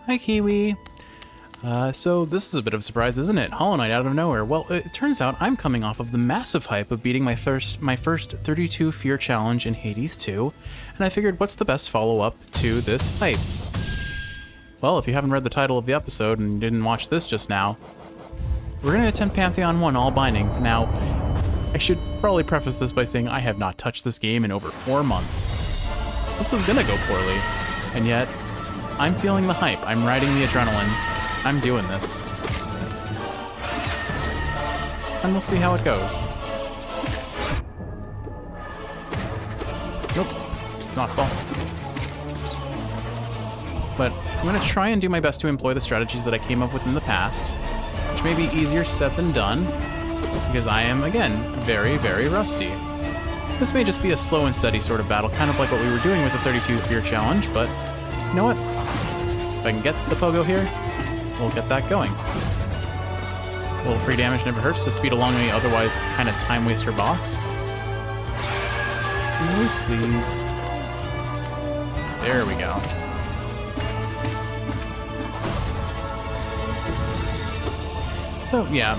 Hi, Kiwi. So this is a bit of a surprise, isn't it? Hollow Knight out of nowhere. Well, it turns out I'm coming off of the massive hype of beating my first 32 Fear Challenge in Hades 2, and I figured what's the best follow-up to this hype? Well, if you haven't read the title of the episode and didn't watch this just now, we're going to attempt Pantheon 1 all bindings. Now, I should probably preface this by saying I have not touched this game in over 4 months. This is gonna go poorly, and yet, I'm feeling the hype. I'm riding the adrenaline. I'm doing this. And we'll see how it goes. Nope, it's not fall. But I'm gonna try and do my best to employ the strategies that I came up with in the past, which may be easier said than done, because I am, again, very, very rusty. This may just be a slow and steady sort of battle, kind of like what we were doing with the 32 Fear Challenge, but you know what? If I can get the pogo here, we'll get that going. A little free damage never hurts to speed along a otherwise kind of time waster boss. Can we please? There we go. So yeah,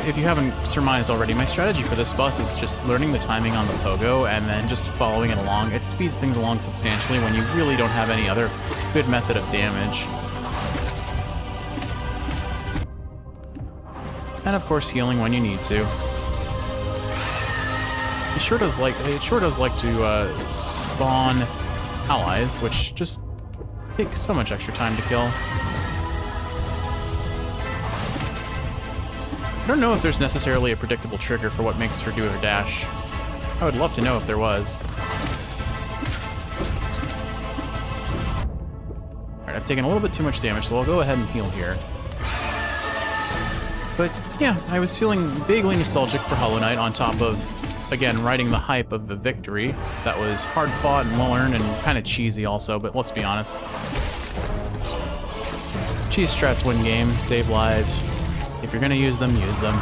if you haven't surmised already, my strategy for this boss is just learning the timing on the pogo and then just following it along. It speeds things along substantially when you really don't have any other good method of damage. And of course, healing when you need to. It sure does like to spawn allies, which just take so much extra time to kill. I don't know if there's necessarily a predictable trigger for what makes her do her dash. I would love to know if there was. Alright, I've taken a little bit too much damage, so I'll go ahead and heal here. But yeah, I was feeling vaguely nostalgic for Hollow Knight on top of, again, riding the hype of the victory. That was hard fought and well earned and kind of cheesy also, but let's be honest. Cheese strats win game, save lives. If you're gonna use them, use them.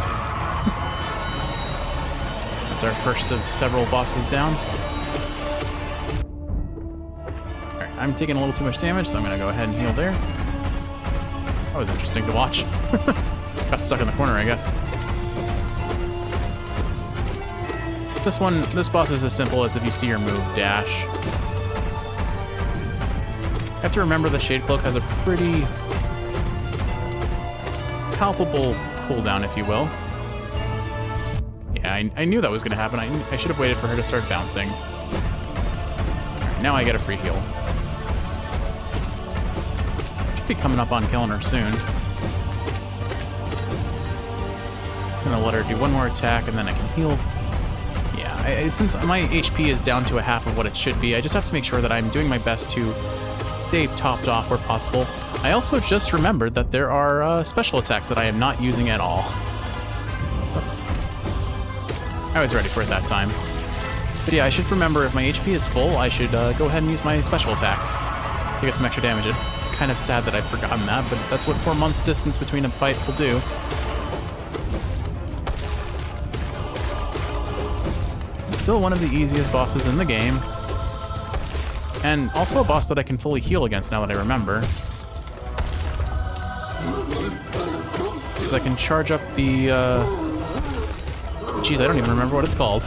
That's our first of several bosses down. Alright, I'm taking a little too much damage, so I'm gonna go ahead and heal there. That was interesting to watch. Got stuck in the corner, I guess. This boss is as simple as if you see your move, dash. You have to remember the Shade Cloak has a pretty palpable cooldown, if you will. Yeah, I knew that was going to happen. I should have waited for her to start bouncing. Right, now I get a free heal. Should be coming up on killing her soon. I'm going to let her do one more attack, and then I can heal. Yeah, since my HP is down to a half of what it should be, I just have to make sure that I'm doing my best to stay topped off where possible. I also just remembered that there are special attacks that I am not using at all. I was ready for it that time. But yeah, I should remember if my HP is full, I should go ahead and use my special attacks to get some extra damage in. It's kind of sad that I've forgotten that, but that's what 4 months distance between a fight will do. Still one of the easiest bosses in the game. And also a boss that I can fully heal against now that I remember. Because I can charge up the, Geez, I don't even remember what it's called.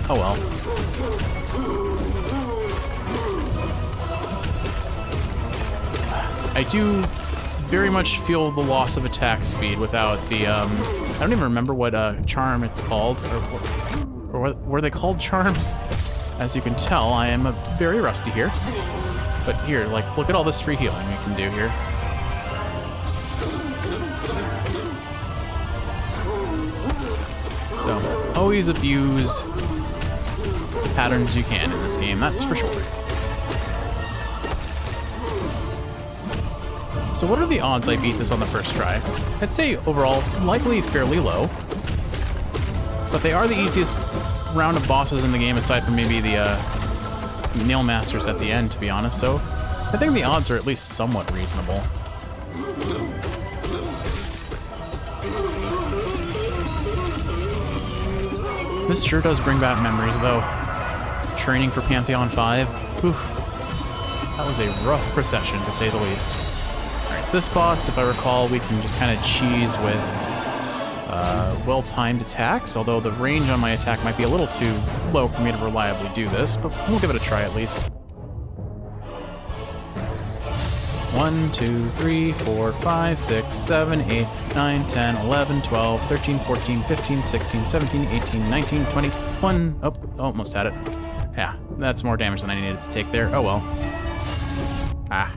Oh well. I do very much feel the loss of attack speed without the, I don't even remember what charm it's called, or were they called charms? As you can tell, I am very rusty here. But here, like, look at all this free healing we can do here. So, always abuse the patterns you can in this game, that's for sure. So what are the odds I beat this on the first try? I'd say overall, likely fairly low. But they are the easiest round of bosses in the game, aside from maybe the Nail Masters at the end, to be honest, so I think the odds are at least somewhat reasonable. This sure does bring back memories, though. Training for Pantheon 5, oof, that was a rough procession, to say the least. This boss, if I recall, we can just kind of cheese with well-timed attacks, although the range on my attack might be a little too low for me to reliably do this, but we'll give it a try at least. 1, 2, 3, 4, 5, 6, 7, 8, 9, 10, 11, 12, 13, 14, 15, 16, 17, 18, 19, 20, 1. Oh, almost had it. Yeah, that's more damage than I needed to take there. Oh well. Ah.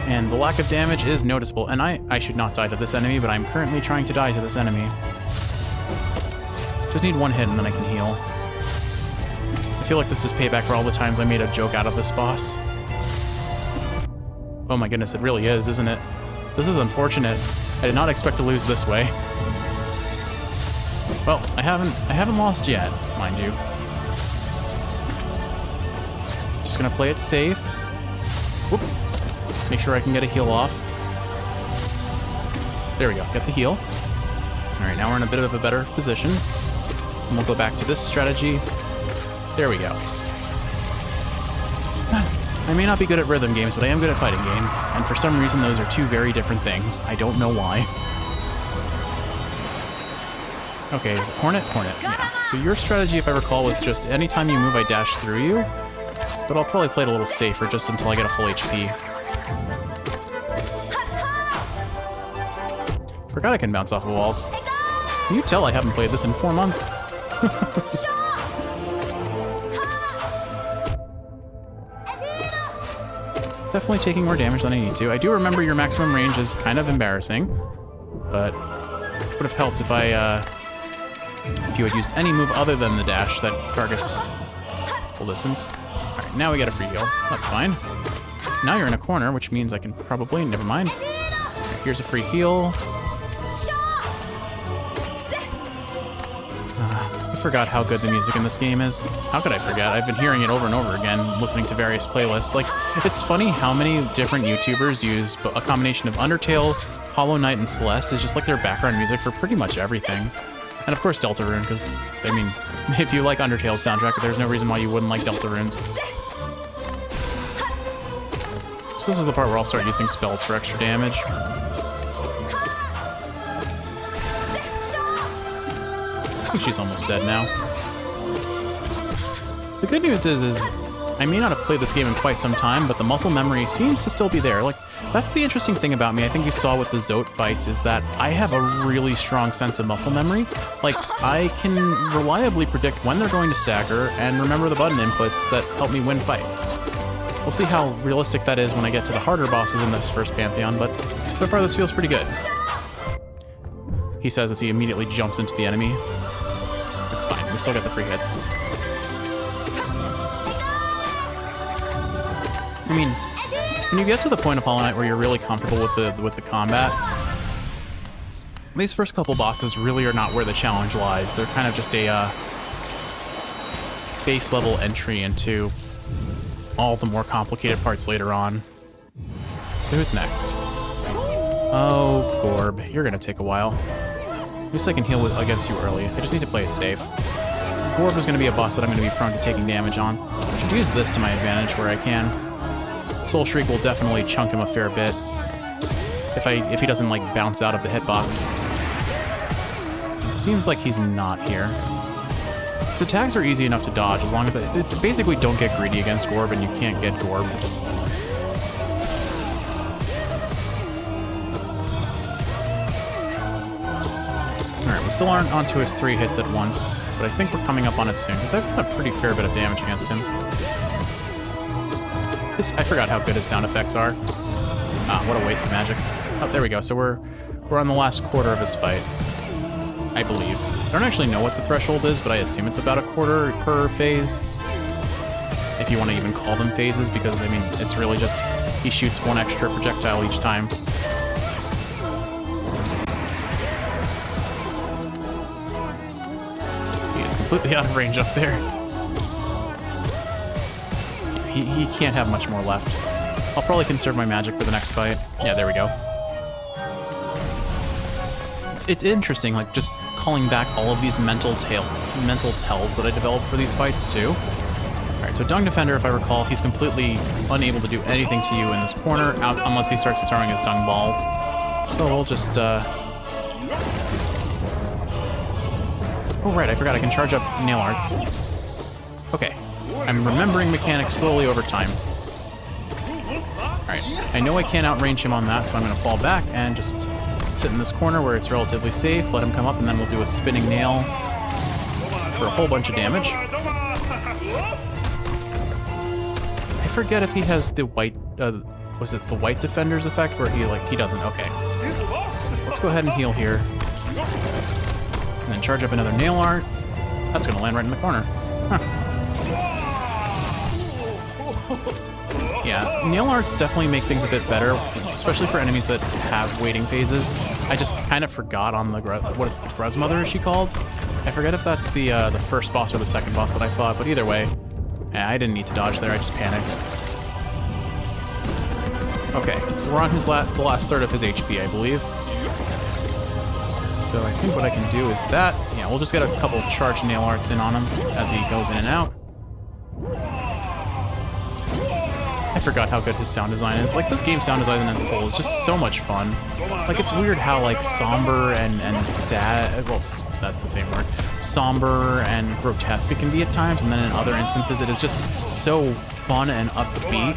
And the lack of damage is noticeable, and I should not die to this enemy, but I'm currently trying to die to this enemy. Just need one hit and then I can heal. I feel like this is payback for all the times I made a joke out of this boss. Oh my goodness, it really is, isn't it? This is unfortunate. I did not expect to lose this way. Well, I haven't lost yet, mind you. Just gonna play it safe. Whoop. Make sure I can get a heal off. There we go, get the heal. All right, now we're in a bit of a better position. And we'll go back to this strategy. There we go. I may not be good at rhythm games, but I am good at fighting games. And for some reason, those are two very different things. I don't know why. Okay, Hornet. Yeah. So your strategy, if I recall, was just anytime you move, I dash through you. But I'll probably play it a little safer just until I get a full HP. Forgot I can bounce off of walls. Can you tell I haven't played this in 4 months? Definitely taking more damage than I need to. I do remember your maximum range is kind of embarrassing, but it would have helped if if you had used any move other than the dash that targets full distance. All right, now we get a free heal. That's fine. Now you're in a corner, which means I can probably, never mind. Here's a free heal. I forgot how good the music in this game is. How could I forget? I've been hearing it over and over again, listening to various playlists. Like, it's funny how many different YouTubers use a combination of Undertale, Hollow Knight, and Celeste is just like their background music for pretty much everything. And of course Deltarune, because, I mean, if you like Undertale's soundtrack, there's no reason why you wouldn't like Deltarune's. So this is the part where I'll start using spells for extra damage. I think she's almost dead now. The good news is I may not have played this game in quite some time, but the muscle memory seems to still be there. Like, that's the interesting thing about me. I think you saw with the Zote fights is that I have a really strong sense of muscle memory. Like, I can reliably predict when they're going to stagger and remember the button inputs that help me win fights. We'll see how realistic that is when I get to the harder bosses in this first Pantheon, but so far this feels pretty good. He says as he immediately jumps into the enemy. It's fine, we still get the free hits. I mean, when you get to the point of Hollow Knight where you're really comfortable with the combat, these first couple bosses really are not where the challenge lies. They're kind of just a base level entry into all the more complicated parts later on. So who's next? Oh, Gorb, you're gonna take a while. At least I can heal against you early. I just need to play it safe. Gorb is going to be a boss that I'm going to be prone to taking damage on. I should use this to my advantage where I can. Soul Shriek will definitely chunk him a fair bit if he doesn't like bounce out of the hitbox. It seems like he's not here. His attacks are easy enough to dodge as long as it's basically don't get greedy against Gorb and you can't get Gorb. Alright, we still aren't onto his 3 hits at once, but I think we're coming up on it soon, because I've done a pretty fair bit of damage against him. I forgot how good his sound effects are. Ah, what a waste of magic. Oh, there we go. So we're on the last quarter of his fight, I believe. I don't actually know what the threshold is, but I assume it's about a quarter per phase. If you want to even call them phases, because, I mean, it's really just he shoots one extra projectile each time. Completely out of range up there. He can't have much more left. I'll probably conserve my magic for the next fight. Yeah, there we go. It's interesting, like, just calling back all of these mental tells that I developed for these fights, too. Alright, Alright, so Dung Defender, if I recall, he's completely unable to do anything to you in this corner unless he starts throwing his Dung Balls. So we'll just, Oh, right, I forgot I can charge up Nail Arts. Okay, I'm remembering mechanics slowly over time. Alright, I know I can't outrange him on that, so I'm going to fall back and just sit in this corner where it's relatively safe, let him come up, and then we'll do a Spinning Nail for a whole bunch of damage. I forget if he has the white, was it the White Defender's effect where he doesn't, okay. Let's go ahead and heal here. And then charge up another Nail Art. That's gonna land right in the corner. Huh. Yeah, Nail Arts definitely make things a bit better, especially for enemies that have waiting phases. I just kind of forgot on the, what is it, the Gruzmother is she called? I forget if that's the first boss or the second boss that I fought, but either way, yeah, I didn't need to dodge there, I just panicked. Okay, so we're on his the last third of his HP, I believe. So I think what I can do is that. Yeah, we'll just get a couple charged Nail Arts in on him as he goes in and out. I forgot how good his sound design is. Like, this game's sound design as a whole is just so much fun. Like, it's weird how, like, somber and sad, well, that's the same word, somber and grotesque it can be at times, and then in other instances it is just so fun and upbeat.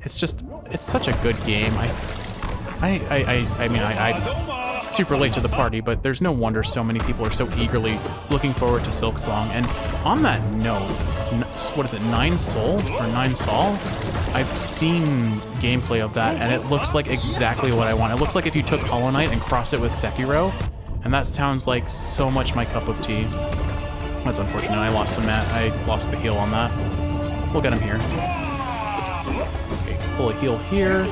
It's such a good game. I mean, I'm super late to the party, but there's no wonder so many people are so eagerly looking forward to Silksong. And on that note, what is it, 9 Sol or 9 Sol? I've seen gameplay of that, and it looks like exactly what I want. It looks like if you took Hollow Knight and crossed it with Sekiro, and that sounds like so much my cup of tea. That's unfortunate. I lost the heal on that. We'll get him here. Okay, pull a heal here.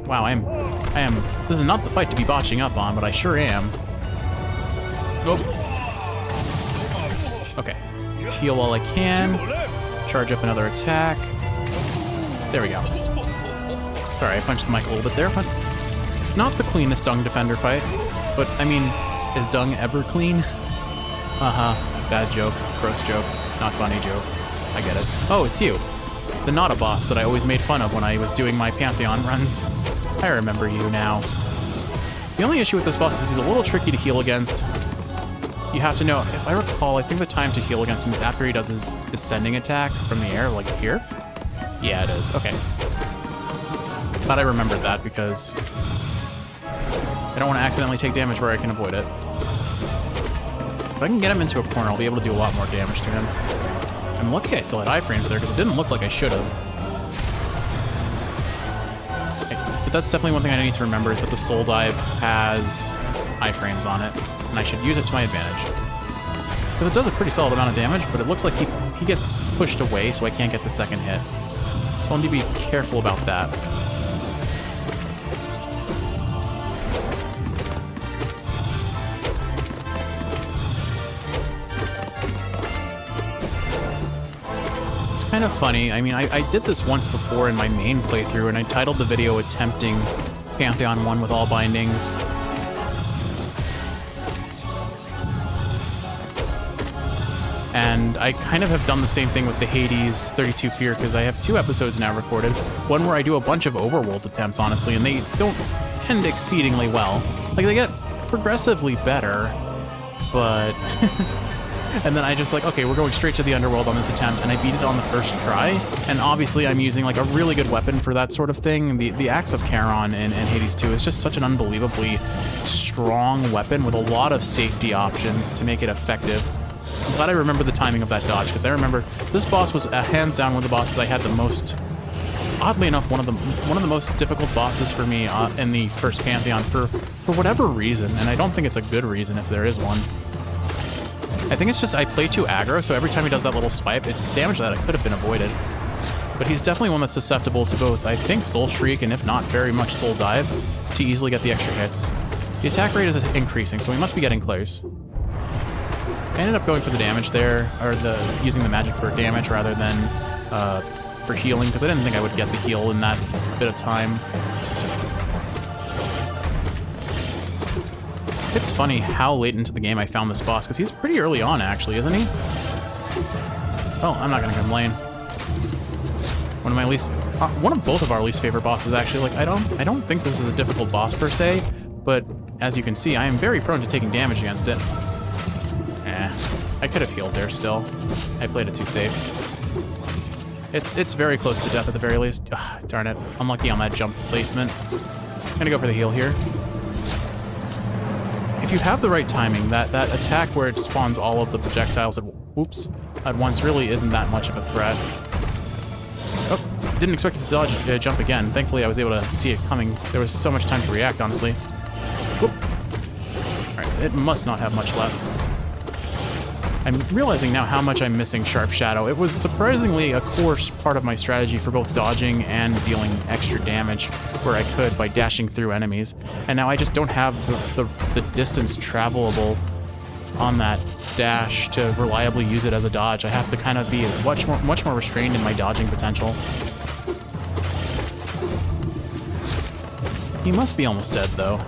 Wow, I am. This is not the fight to be botching up on, but I sure am. Oh. Okay. Heal while I can. Charge up another attack. There we go. Sorry, I punched the mic a little bit there, but not the cleanest Dung Defender fight. But, I mean, is Dung ever clean? Uh-huh. Bad joke. Gross joke. Not funny joke. I get it. Oh, it's you. The not a boss that I always made fun of when I was doing my Pantheon runs. I remember you now. The only issue with this boss is he's a little tricky to heal against. You have to know, if I recall, I think the time to heal against him is after he does his descending attack from the air, like here? Yeah, it is. Okay. Thought I remembered that because I don't want to accidentally take damage where I can avoid it. If I can get him into a corner, I'll be able to do a lot more damage to him. I'm lucky I still had iframes there because it didn't look like I should have. But that's definitely one thing I need to remember is that the Soul Dive has iframes on it, and I should use it to my advantage. Because it does a pretty solid amount of damage, but it looks like he gets pushed away, so I can't get the second hit. So I'll need to be careful about that. Kind of funny. I mean, I did this once before in my main playthrough, and I titled the video Attempting Pantheon 1 with all bindings. And I kind of have done the same thing with the Hades 32 Fear, because I have 2 episodes now recorded. One where I do a bunch of overworld attempts, honestly, and they don't end exceedingly well. Like, they get progressively better, but... And then I just like, okay, we're going straight to the underworld on this attempt, and I beat it on the first try. And obviously I'm using like a really good weapon for that sort of thing. The Axe of Charon in Hades 2 is just such an unbelievably strong weapon with a lot of safety options to make it effective. I'm glad I remember the timing of that dodge, because I remember this boss was hands down one of the bosses I had the most, oddly enough, one of the most difficult bosses for me in the first Pantheon for whatever reason, and I don't think it's a good reason if there is one. I think it's just I play too aggro, so every time he does that little swipe, it's damage that could have been avoided. But he's definitely one that's susceptible to both, I think, Soul Shriek, and if not, very much Soul Dive, to easily get the extra hits. The attack rate is increasing, so we must be getting close. I ended up going for the damage there, or using the magic for damage rather than for healing, because I didn't think I would get the heal in that bit of time. It's funny how late into the game I found this boss, because he's pretty early on, actually, isn't he? Oh, I'm not gonna complain. One of both of our least favorite bosses, actually. Like, I don't think this is a difficult boss per se, but as you can see, I am very prone to taking damage against it. I could have healed there still. I played it too safe. It's very close to death at the very least. Ugh, darn it. Unlucky on that jump placement. I'm gonna go for the heal here. If you have the right timing, that attack where it spawns all of the projectiles at once really isn't that much of a threat. Oh, didn't expect it to dodge jump again. Thankfully, I was able to see it coming. There was so much time to react, honestly. Whoop. All right, it must not have much left. I'm realizing now how much I'm missing Sharp Shadow. It was surprisingly a core part of my strategy for both dodging and dealing extra damage where I could by dashing through enemies. And now I just don't have the distance travelable on that dash to reliably use it as a dodge. I have to kind of be much more restrained in my dodging potential. He must be almost dead, though.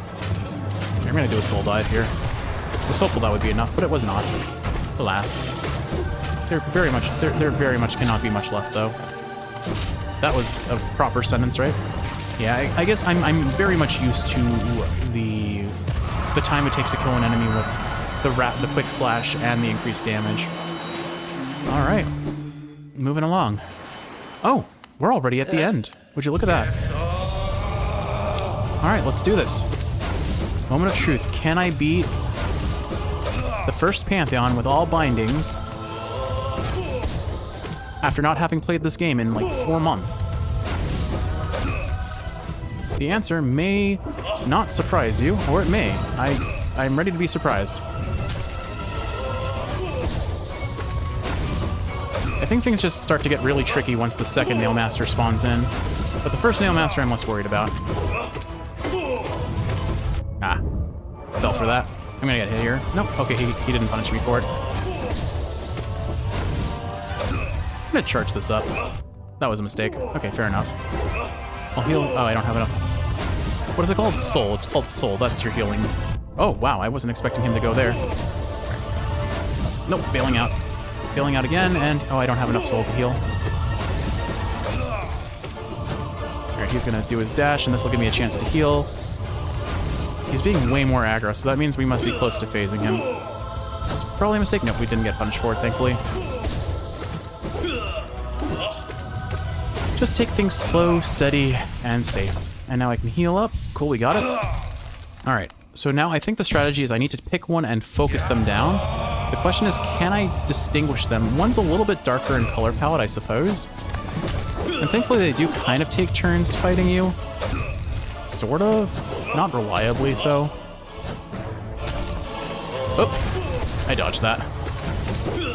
I'm gonna do a soul dive here. I was hopeful that would be enough, but it was not. Alas. There very much cannot be much left, though. That was a proper sentence, right? Yeah, I guess I'm very much used to the time it takes to kill an enemy with the quick slash and the increased damage. All right, moving along. Oh, we're already at the end. Would you look at that? All right, let's do this. Moment of truth. Can I beat the first Pantheon with all bindings after not having played this game in like 4 months? The answer may not surprise you, or it may. I'm ready to be surprised. I think things just start to get really tricky once the second Nail Master spawns in, but the first Nail Master I'm less worried about. Ah, fell for that. I'm gonna get hit here. Nope, okay, he didn't punish me for it. I'm gonna charge this up. That was a mistake. Okay, fair enough. I'll heal. Oh, I don't have enough. What is it called? Soul. It's called Soul. That's your healing. Oh, wow, I wasn't expecting him to go there. Nope, bailing out. Bailing out again, and oh, I don't have enough soul to heal. Alright, he's gonna do his dash, and this will give me a chance to heal. He's being way more aggro, so that means we must be close to phasing him. It's probably a mistake. Nope, we didn't get punished for it, thankfully. Just take things slow, steady, and safe. And now I can heal up. Cool, we got it. Alright, so now I think the strategy is I need to pick one and focus them down. The question is, can I distinguish them? One's a little bit darker in color palette, I suppose. And thankfully they do kind of take turns fighting you. Sort of. Not reliably so. Oh, I dodged that.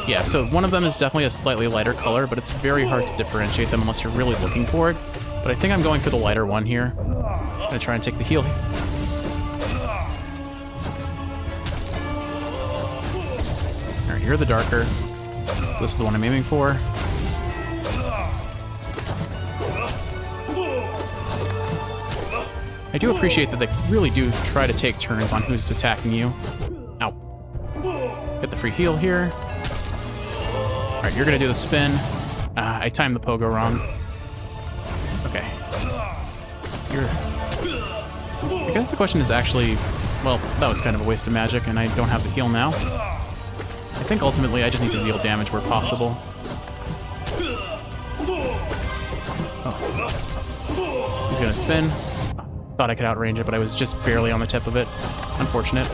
Yeah, so one of them is definitely a slightly lighter color, but it's very hard to differentiate them unless you're really looking for it. But I think I'm going for the lighter one here. I'm gonna try and take the heal. Alright, you're the darker. This is the one I'm aiming for. I do appreciate that they really do try to take turns on who's attacking you. Ow. Get the free heal here. Alright, you're gonna do the spin. I timed the pogo wrong. Okay. I guess the question is actually... Well, that was kind of a waste of magic, and I don't have the heal now. I think ultimately I just need to deal damage where possible. Oh. He's gonna spin. Thought I could outrange it, but I was just barely on the tip of it. Unfortunate.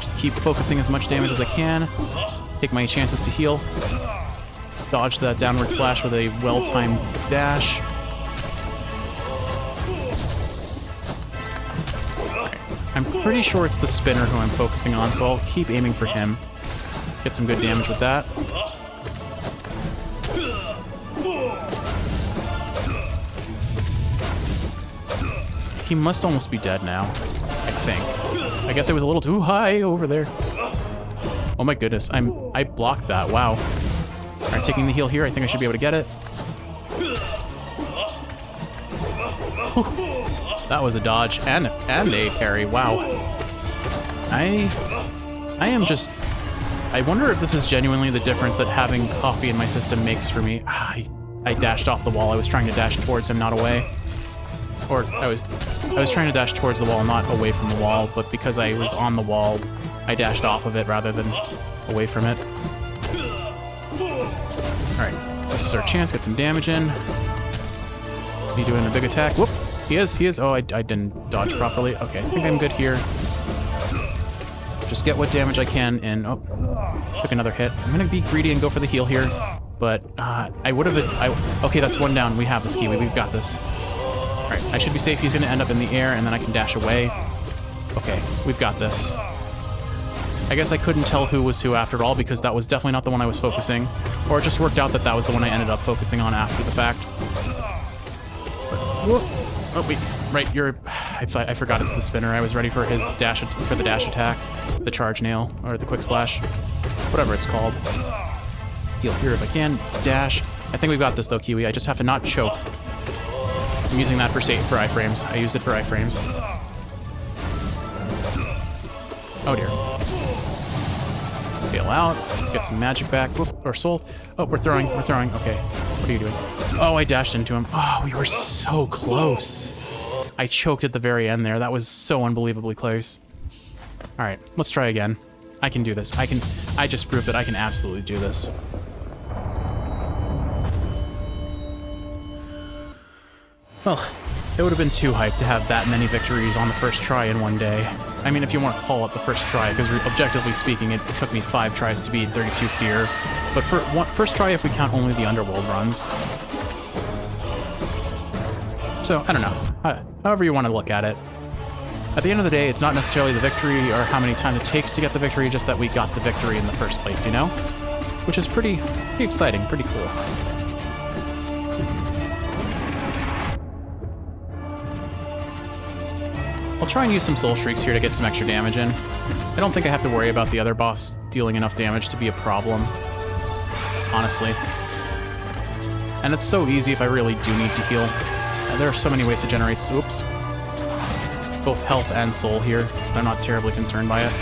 Just keep focusing as much damage as I can. Take my chances to heal. Dodge that downward slash with a well-timed dash. Right. I'm pretty sure it's the spinner who I'm focusing on, so I'll keep aiming for him. Get some good damage with that. He must almost be dead now, I think. I guess I was a little too high over there. Oh my goodness, I blocked that, wow. Alright, taking the heal here, I think I should be able to get it. Whew. That was a dodge and a parry, wow. I am just I wonder if this is genuinely the difference that having coffee in my system makes for me. I dashed off the wall. I was trying to dash towards him, not away. Or I was trying to dash towards the wall, not away from the wall, but because I was on the wall, I dashed off of it rather than away from it. Alright, this is our chance, get some damage in. Is he doing a big attack? Whoop! He is. Oh, I didn't dodge properly. Okay, I think I'm good here. Just get what damage I can, and oh, took another hit. I'm gonna be greedy and go for the heal here, but I would have. Okay, that's one down. We have this, Kiwi. We've got this. All right, I should be safe. He's gonna end up in the air, and then I can dash away. Okay, we've got this. I guess I couldn't tell who was who after all because that was definitely not the one I was focusing, or it just worked out that that was the one I ended up focusing on after the fact. Oh wait, right, I forgot it's the spinner. I was ready for his dash, for the dash attack, the charge nail, or the quick slash, whatever it's called. Heal here if I can, dash. I think we've got this though, Kiwi. I just have to not choke. I'm using that for iframes. I used it for iframes. Oh dear. Bail out, get some magic back, whoop, or soul. Oh, we're throwing, okay. What are you doing? Oh, I dashed into him. Oh, we were so close. I choked at the very end there. That was so unbelievably close. All right, let's try again. I can do this. I just proved that I can absolutely do this. Well, it would have been too hyped to have that many victories on the first try in one day. I mean, if you want to call it the first try, because objectively speaking, it took me 5 tries to beat 32 Fear. But for first try, if we count only the Underworld runs. So, I don't know. However you want to look at it. At the end of the day, it's not necessarily the victory or how many times it takes to get the victory, just that we got the victory in the first place, you know? Which is pretty exciting, pretty cool. I'll try and use some Soul Shrieks here to get some extra damage in. I don't think I have to worry about the other boss dealing enough damage to be a problem, honestly. And it's so easy if I really do need to heal. There are so many ways to generate, oops, both health and soul here. I'm not terribly concerned by it.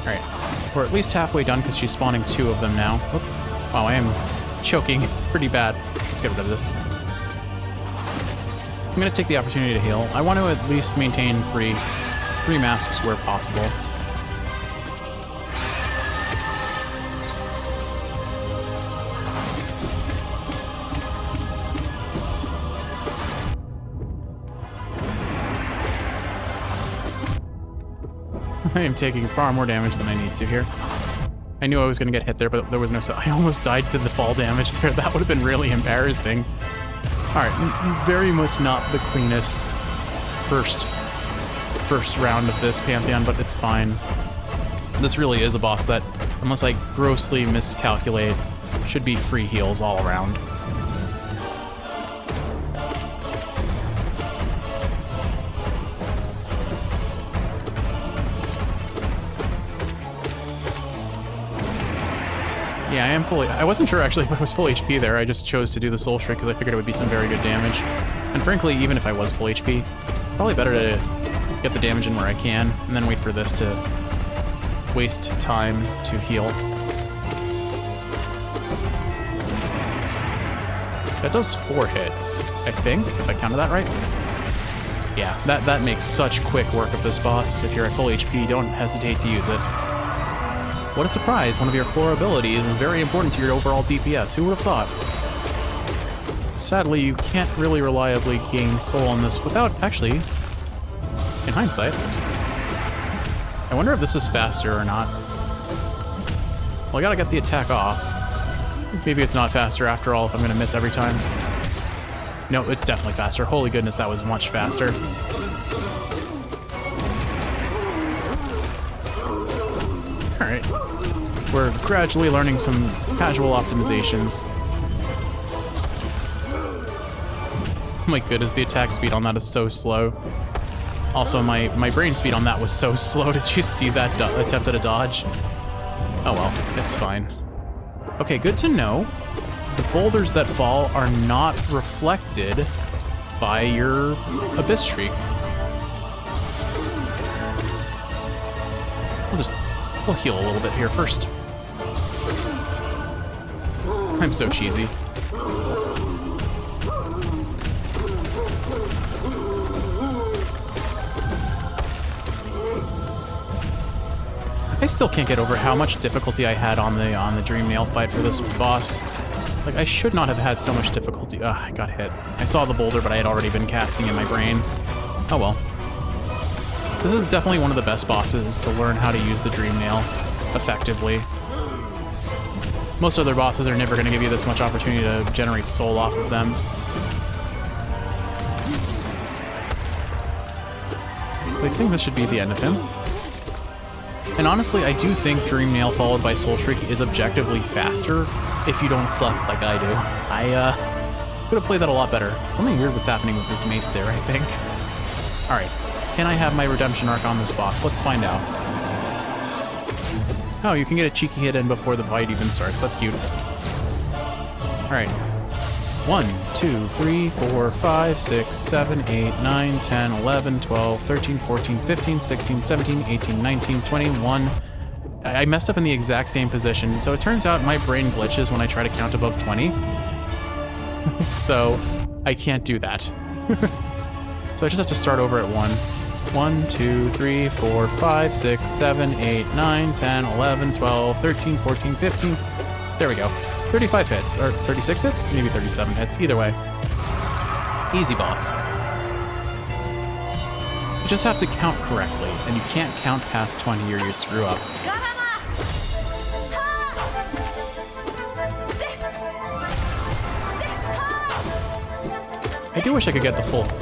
Alright, we're at least halfway done because she's spawning 2 of them now. Oop. Wow, I am choking pretty bad. Let's get rid of this. I'm going to take the opportunity to heal. I want to at least maintain three masks where possible. I am taking far more damage than I need to here. I knew I was going to get hit there, but there was no... I almost died to the fall damage there. That would have been really embarrassing. Alright, very much not the cleanest first round of this Pantheon, but it's fine. This really is a boss that, unless I grossly miscalculate, should be free heals all around. Yeah, I am fully... I wasn't sure, actually, if I was full HP there. I just chose to do the Soul Shriek because I figured it would be some very good damage. And frankly, even if I was full HP, probably better to get the damage in where I can, and then wait for this to waste time to heal. That does 4 hits, I think, if I counted that right. Yeah, that makes such quick work of this boss. If you're at full HP, don't hesitate to use it. What a surprise, one of your core abilities is very important to your overall DPS. Who would have thought? Sadly, you can't really reliably gain soul on this without, actually, in hindsight. I wonder if this is faster or not. Well, I gotta get the attack off. Maybe it's not faster after all if I'm gonna miss every time. No, it's definitely faster. Holy goodness, that was much faster. Alright. We're gradually learning some casual optimizations. Oh my goodness, the attack speed on that is so slow. Also, my brain speed on that was so slow. Did you see that attempt at a dodge? Oh well, it's fine. Okay, good to know. The boulders that fall are not reflected by your Abyss Shriek. We'll just We'll heal a little bit here first. I'm so cheesy. I still can't get over how much difficulty I had on the Dream Nail fight for this boss. Like, I should not have had so much difficulty. Ugh, I got hit. I saw the boulder, but I had already been casting in my brain. Oh well. This is definitely one of the best bosses to learn how to use the Dream Nail effectively. Most other bosses are never going to give you this much opportunity to generate soul off of them. I think this should be the end of him. And honestly, I do think Dream Nail followed by Soul Shriek is objectively faster if you don't suck like I do. I could have played that a lot better. Something weird was happening with this mace there, I think. Alright, can I have my redemption arc on this boss? Let's find out. Oh, you can get a cheeky hit in before the fight even starts. That's cute. Alright. 1, 2, 3, 4, 5, 6, 7, 8, 9, 10, 11, 12, 13, 14, 15, 16, 17, 18, 19, 21. I messed up in the exact same position. So it turns out my brain glitches when I try to count above 20. So I can't do that. So I just have to start over at 1. 1, 2, 3, 4, 5, 6, 7, 8, 9, 10, 11, 12, 13, 14, 15. There we go. 35 hits, or 36 hits? Maybe 37 hits. Either way. Easy boss. You just have to count correctly, and you can't count past 20 or you screw up. I do wish I could get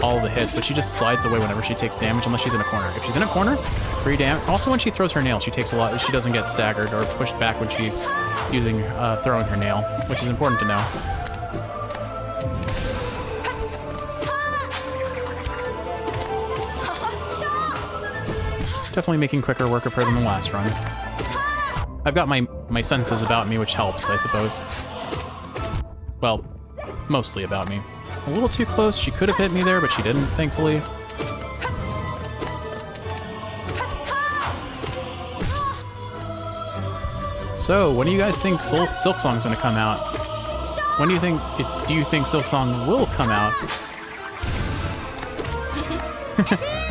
all the hits, but she just slides away whenever she takes damage, unless she's in a corner. If she's in a corner, free damage. Also, when she throws her nail, she takes a lot. She doesn't get staggered or pushed back when she's using throwing her nail, which is important to know. Definitely making quicker work of her than the last run. I've got my senses about me, which helps, I suppose. Well, mostly about me. A little too close. She could have hit me there, but she didn't, thankfully. So, when do you guys think Silk Song's gonna come out? When do you think do you think Silk Song will come out?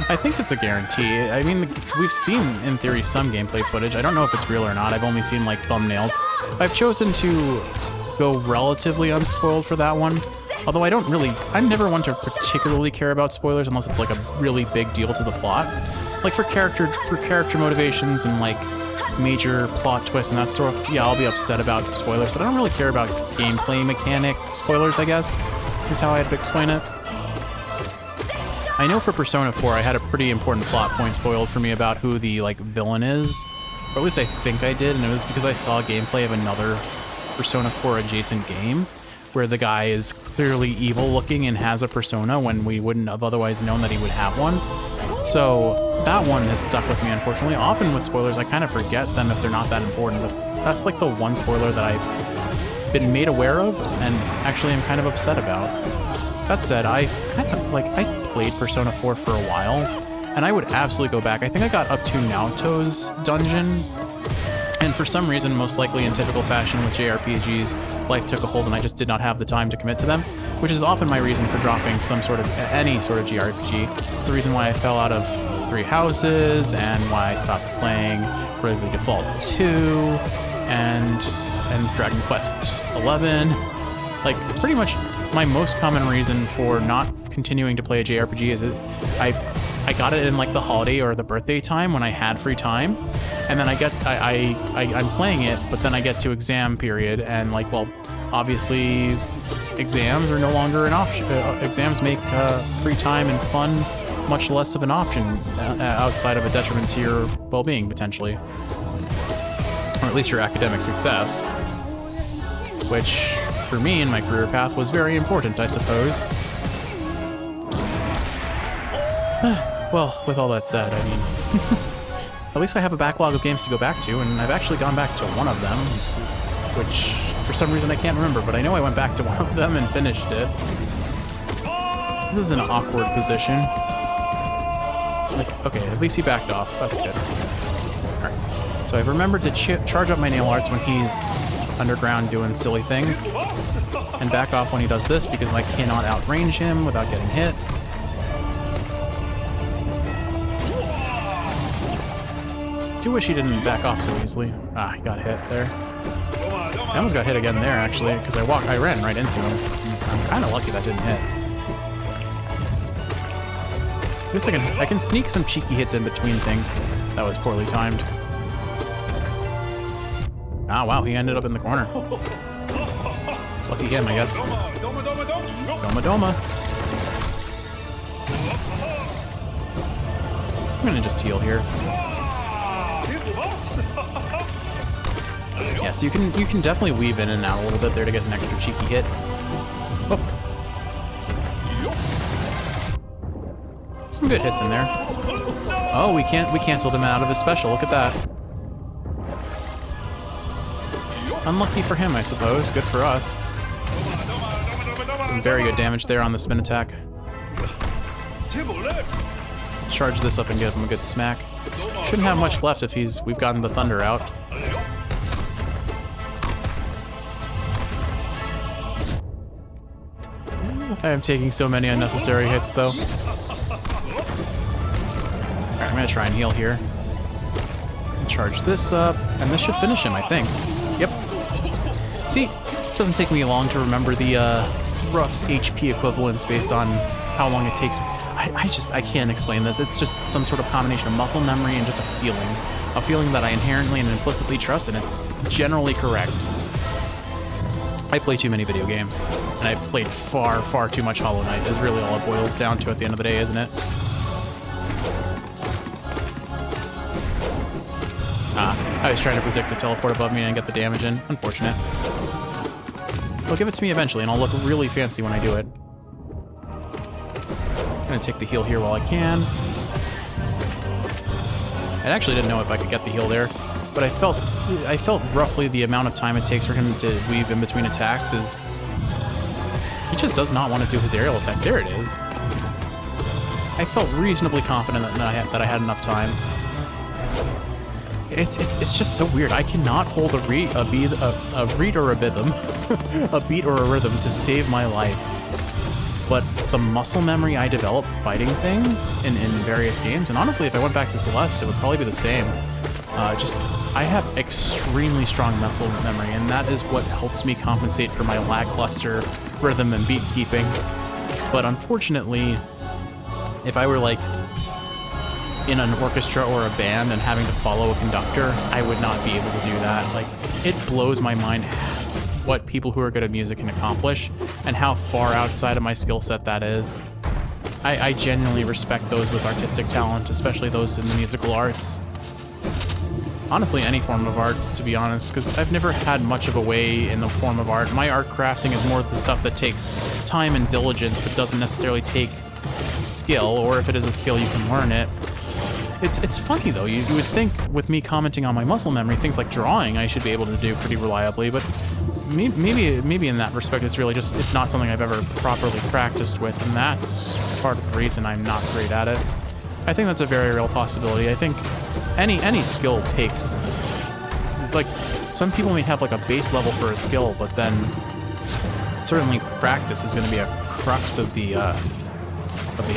I think it's a guarantee. I mean, we've seen, in theory, some gameplay footage. I don't know if it's real or not. I've only seen, like, thumbnails. I've chosen to go relatively unspoiled for that one. Although I'm never one to particularly care about spoilers unless it's like a really big deal to the plot. Like for character motivations and like major plot twists and that stuff, yeah, I'll be upset about spoilers, but I don't really care about gameplay mechanic spoilers, I guess, is how I'd explain it. I know for Persona 4 I had a pretty important plot point spoiled for me about who the like villain is, or at least I think I did, and it was because I saw gameplay of another Persona 4 adjacent game where the guy is clearly evil looking and has a persona when we wouldn't have otherwise known that he would have one. So that one has stuck with me, unfortunately. Often with spoilers, I kind of forget them if they're not that important, but that's like the one spoiler that I've been made aware of and actually I'm kind of upset about. That said, I played Persona 4 for a while, and I would absolutely go back. I think I got up to Naoto's dungeon, and for some reason, most likely in typical fashion with JRPGs, life took a hold and I just did not have the time to commit to them, which is often my reason for dropping any sort of JRPG. It's the reason why I fell out of Three Houses and why I stopped playing Bravely Default 2 and Dragon Quest 11. Like, pretty much my most common reason for not continuing to play a JRPG is I got it in like the holiday or the birthday time when I had free time, and then I'm playing it, but then I get to exam period and like, well, obviously exams are no longer an option. Exams make free time and fun much less of an option outside of a detriment to your well-being potentially, or at least your academic success, which for me in my career path was very important, I suppose. Well, with all that said, I mean, at least I have a backlog of games to go back to, and I've actually gone back to one of them, which for some reason I can't remember, but I know I went back to one of them and finished it. This is an awkward position. Like, okay, at least he backed off. That's good. Alright. So I've remembered to charge up my nail arts when he's underground doing silly things, and back off when he does this because I cannot outrange him without getting hit. Do wish he didn't back off so easily. Ah, he got hit there. I almost got hit again there, actually, because I ran right into him. I'm kind of lucky that didn't hit. I guess I can sneak some cheeky hits in between things. That was poorly timed. Ah, wow, he ended up in the corner. Lucky him, I guess. Doma Doma. I'm gonna just heal here. Yeah, so you can definitely weave in and out a little bit there to get an extra cheeky hit. Oh. Some good hits in there. Oh, we canceled him out of his special. Look at that. Unlucky for him, I suppose. Good for us. Some very good damage there on the spin attack. Charge this up and give him a good smack. Shouldn't have much left if we've gotten the thunder out. I am taking so many unnecessary hits, though. Alright, I'm gonna try and heal here. Charge this up, and this should finish him, I think. Yep. See, it doesn't take me long to remember the rough HP equivalents based on how long it takes. I can't explain this. It's just some sort of combination of muscle memory and just a feeling. A feeling that I inherently and implicitly trust, and it's generally correct. I play too many video games, and I've played far, far too much Hollow Knight, is really all it boils down to at the end of the day, isn't it? Ah, I was trying to predict the teleport above me and get the damage in. Unfortunate. Well, give it to me eventually, and I'll look really fancy when I do it. I'm gonna take the heal here while I can. I actually didn't know if I could get the heal there, but I felt roughly the amount of time it takes for him to weave in between attacks is... He just does not want to do his aerial attack. There it is. I felt reasonably confident that I had enough time. It's just so weird. I cannot hold a beat or a rhythm, a beat or a rhythm to save my life. But the muscle memory I develop fighting things in various games, and honestly, if I went back to Celeste, it would probably be the same. I have extremely strong muscle memory, and that is what helps me compensate for my lackluster rhythm and beat keeping. But unfortunately, if I were like in an orchestra or a band and having to follow a conductor, I would not be able to do that. Like, it blows my mind what people who are good at music can accomplish and how far outside of my skill set that is. I genuinely respect those with artistic talent, especially those in the musical arts. Honestly, any form of art, to be honest, because I've never had much of a way in the form of art. My art crafting is more the stuff that takes time and diligence, but doesn't necessarily take skill, or if it is a skill, you can learn it. It's funny, though. You would think, with me commenting on my muscle memory, things like drawing I should be able to do pretty reliably, but maybe in that respect, it's not something I've ever properly practiced with, and that's part of the reason I'm not great at it. I think that's a very real possibility. I think any skill takes, like, some people may have like a base level for a skill, but then certainly practice is going to be a crux of the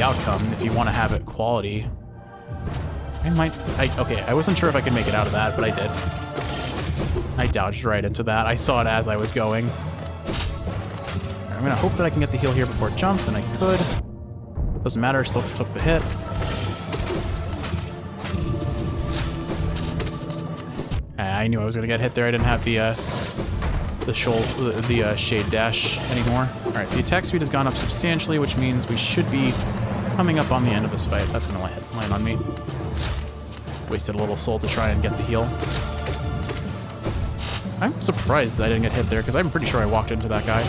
outcome if you want to have it quality. Okay, I wasn't sure if I could make it out of that, but I did. I dodged right into that. I saw it as I was going. I'm gonna hope that I can get the heal here before it jumps, and I could. Doesn't matter, still took the hit. I knew I was gonna get hit there. I didn't have the shade dash anymore. All right, the attack speed has gone up substantially, which means we should be coming up on the end of this fight. That's gonna land on me. Wasted a little soul to try and get the heal. I'm surprised that I didn't get hit there, because I'm pretty sure I walked into that guy.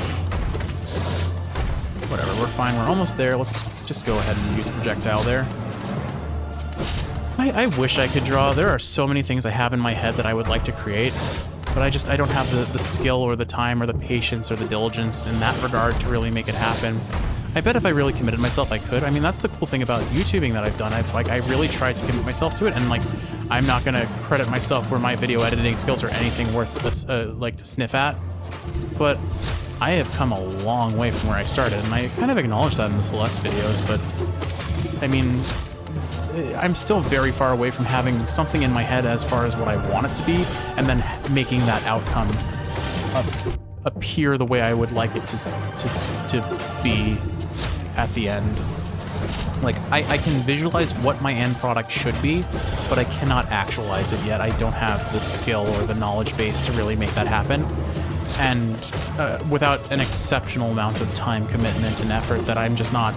Whatever, we're fine. We're almost there. Let's just go ahead and use a projectile there. I wish I could draw. There are so many things I have in my head that I would like to create, but I don't have the skill or the time or the patience or the diligence in that regard to really make it happen. I bet if I really committed myself, I could. I mean, that's the cool thing about YouTubing that I've done. I really tried to commit myself to it, and like, I'm not gonna credit myself for my video editing skills or anything worth this, like to sniff at, but I have come a long way from where I started, and I kind of acknowledge that in the Celeste videos, but I mean, I'm still very far away from having something in my head as far as what I want it to be, and then making that outcome appear the way I would like it to be at the end. Like, I can visualize what my end product should be, but I cannot actualize it yet. I don't have the skill or the knowledge base to really make that happen. And without an exceptional amount of time commitment and effort that I'm just not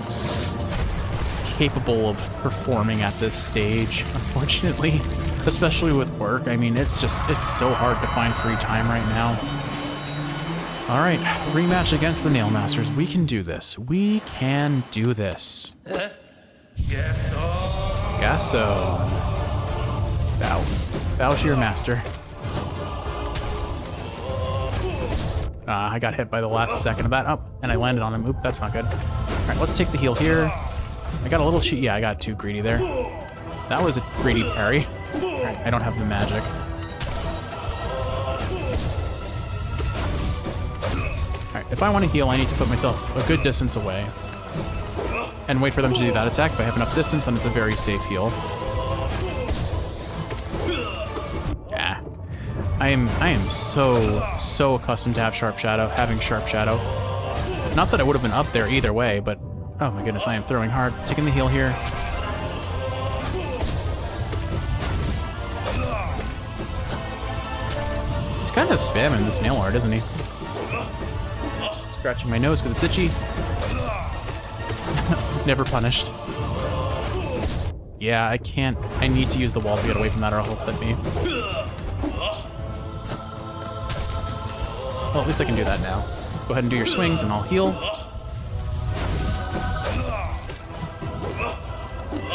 capable of performing at this stage, unfortunately. Especially with work. I mean, it's so hard to find free time right now. Alright, rematch against the Nail Masters. We can do this. We can do this. Gasso. Bow. Bow to your master. I got hit by the last second of that. Oh, and I landed on him. Oop, that's not good. Alright, let's take the heal here. I got a little cheat. Yeah, I got too greedy there. That was a greedy parry. Alright, I don't have the magic. Alright, if I want to heal, I need to put myself a good distance away. And wait for them to do that attack. If I have enough distance, then it's a very safe heal. Yeah. I am so accustomed to having Sharp Shadow. Not that I would have been up there either way, but oh my goodness, I am throwing hard. Taking the heal here. He's kind of spamming this nail art, isn't he? Scratching my nose because it's itchy. Never punished. Yeah, I can't. I need to use the wall to get away from that or he'll hit me. Well, at least I can do that now. Go ahead and do your swings and I'll heal.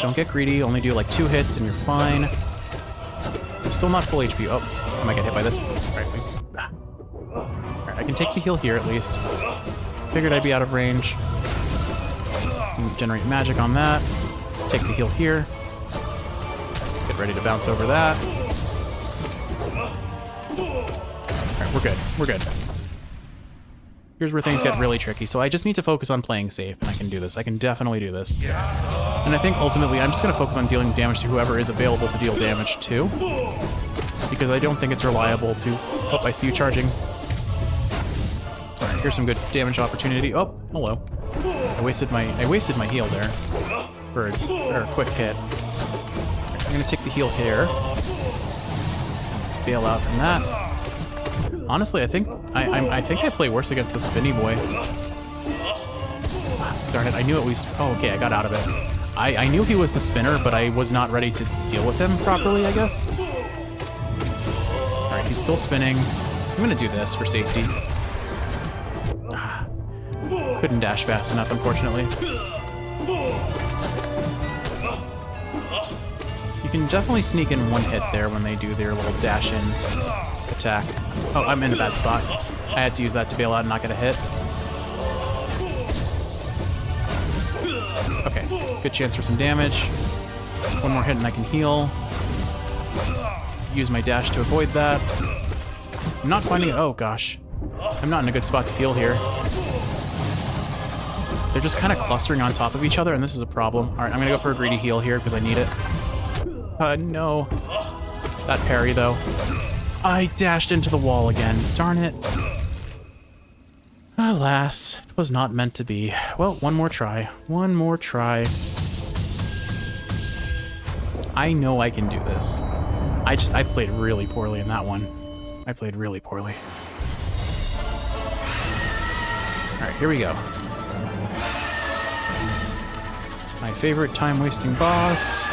Don't get greedy, only do like 2 hits and you're fine. I'm still not full HP. Oh, I might get hit by this. Alright, I can take the heal here at least. Figured I'd be out of range. Generate magic on that. Take the heal here. Get ready to bounce over that. Alright, we're good. We're good. Here's where things get really tricky, so I just need to focus on playing safe, and I can do this. I can definitely do this. And I think ultimately I'm just going to focus on dealing damage to whoever is available to deal damage to, because I don't think it's reliable to... Oh, I see you charging. Alright, here's some good damage opportunity. Oh, hello. I wasted my heal there for a quick hit. I'm going to take the heal here. Bail out from that. Honestly, I think I play worse against the spinny boy. Darn it, I knew it was... Oh, okay, I got out of it. I knew he was the spinner, but I was not ready to deal with him properly, I guess. Alright, he's still spinning. I'm gonna do this for safety. Couldn't dash fast enough, unfortunately. You can definitely sneak in one hit there when they do their little dash-in attack. Oh, I'm in a bad spot. I had to use that to bail out and not get a hit. Okay, good chance for some damage. One more hit and I can heal. Use my dash to avoid that. I'm not finding... Oh, gosh. I'm not in a good spot to heal here. They're just kind of clustering on top of each other, and this is a problem. Alright, I'm gonna go for a greedy heal here because I need it. No. That parry, though. I dashed into the wall again. Darn it. Alas, it was not meant to be. Well, one more try. One more try. I know I can do this. I played really poorly in that one. I played really poorly. Alright, here we go. My favorite time-wasting boss.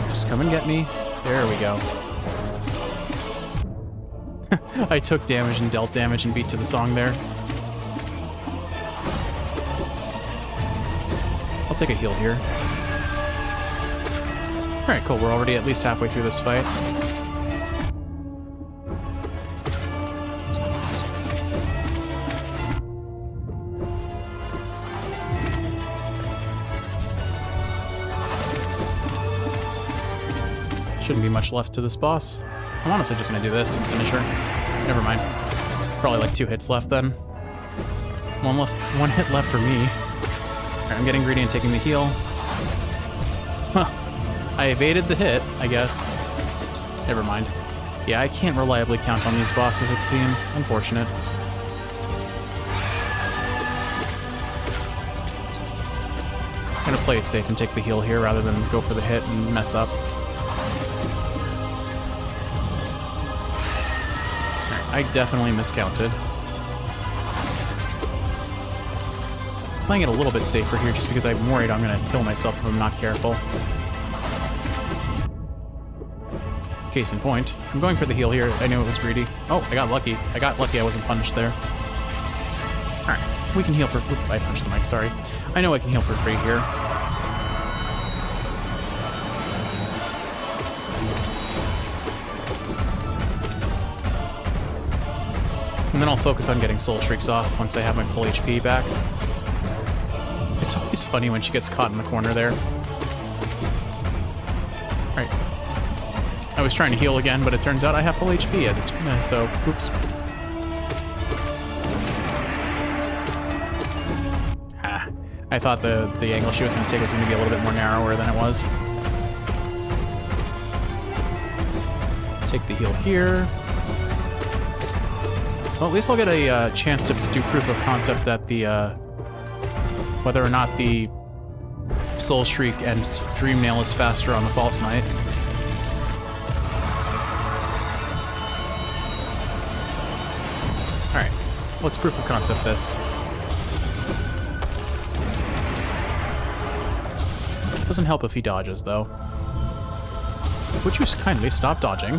Just come and get me. There we go. I took damage and dealt damage and beat to the song there. I'll take a heal here. Alright, cool. We're already at least halfway through this fight. Shouldn't be much left to this boss. I'm honestly just gonna do this and finish her. Never mind. Probably like 2 hits left then. One hit left for me. Alright, I'm getting greedy and taking the heal. Huh. I evaded the hit, I guess. Never mind. Yeah, I can't reliably count on these bosses, it seems. Unfortunate. I'm gonna play it safe and take the heal here rather than go for the hit and mess up. I definitely miscounted. Playing it a little bit safer here just because I'm worried I'm going to kill myself if I'm not careful. Case in point, I'm going for the heal here. I knew it was greedy. Oh, I got lucky. I wasn't punished there. Alright, we can heal for... Oop, I punched the mic, sorry. I know I can heal for free here. And then I'll focus on getting Soul Shrieks off once I have my full HP back. It's always funny when she gets caught in the corner there. Right. I was trying to heal again, but it turns out I have full HP as it, so oops. Ah, I thought the angle she was going to take was going to be a little bit more narrower than it was. Take the heal here. Well, at least I'll get a chance to do proof of concept that the, whether or not the Soul Shriek and Dream Nail is faster on the False Knight. Alright, let's proof of concept this. Doesn't help if he dodges, though. Would you kindly stop dodging?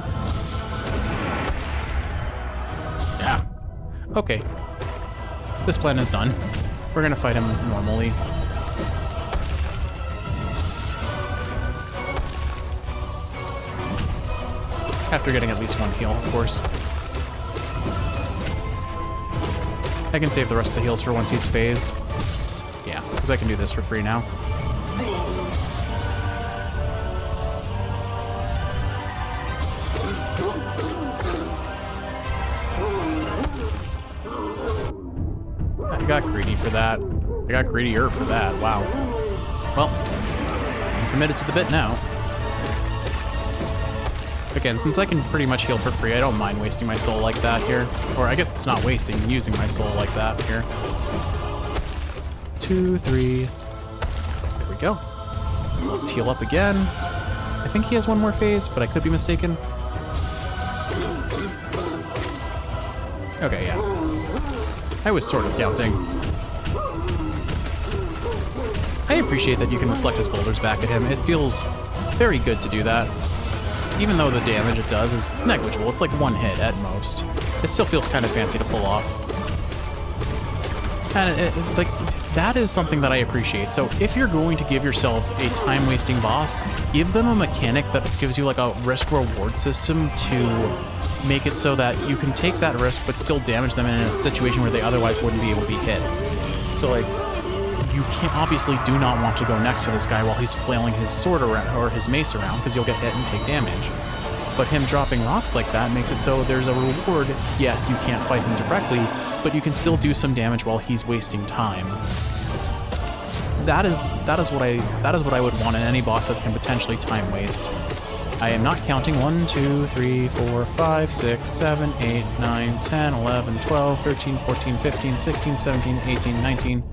Yeah. Okay. This plan is done. We're gonna fight him normally. After getting at least one heal, of course. I can save the rest of the heals for once he's phased. Yeah, because I can do this for free now. I got greedy for that. I got greedier for that. Wow. Well, I'm committed to the bit now. Again, since I can pretty much heal for free, I don't mind wasting my soul like that here. Or I guess it's not wasting, using my soul like that here. 2, 3. There we go. Let's heal up again. I think he has one more phase, but I could be mistaken. Okay, yeah. I was sort of counting. I appreciate that you can reflect his boulders back at him. It feels very good to do that. Even though the damage it does is negligible, it's like one hit at most. It still feels kind of fancy to pull off. And like, that is something that I appreciate. So if you're going to give yourself a time-wasting boss, give them a mechanic that gives you like a risk-reward system to make it so that you can take that risk but still damage them in a situation where they otherwise wouldn't be able to be hit. So like, you can't, obviously do not want to go next to this guy while he's flailing his sword around or his mace around because you'll get hit and take damage. But him dropping rocks like that makes it so there's a reward. Yes, you can't fight him directly, but you can still do some damage while he's wasting time. That is what I would want in any boss that can potentially time waste. I am not counting 1, 2, 3, 4, 5, 6, 7, 8, 9, 10, 11, 12, 13, 14, 15, 16, 17, 18, 19.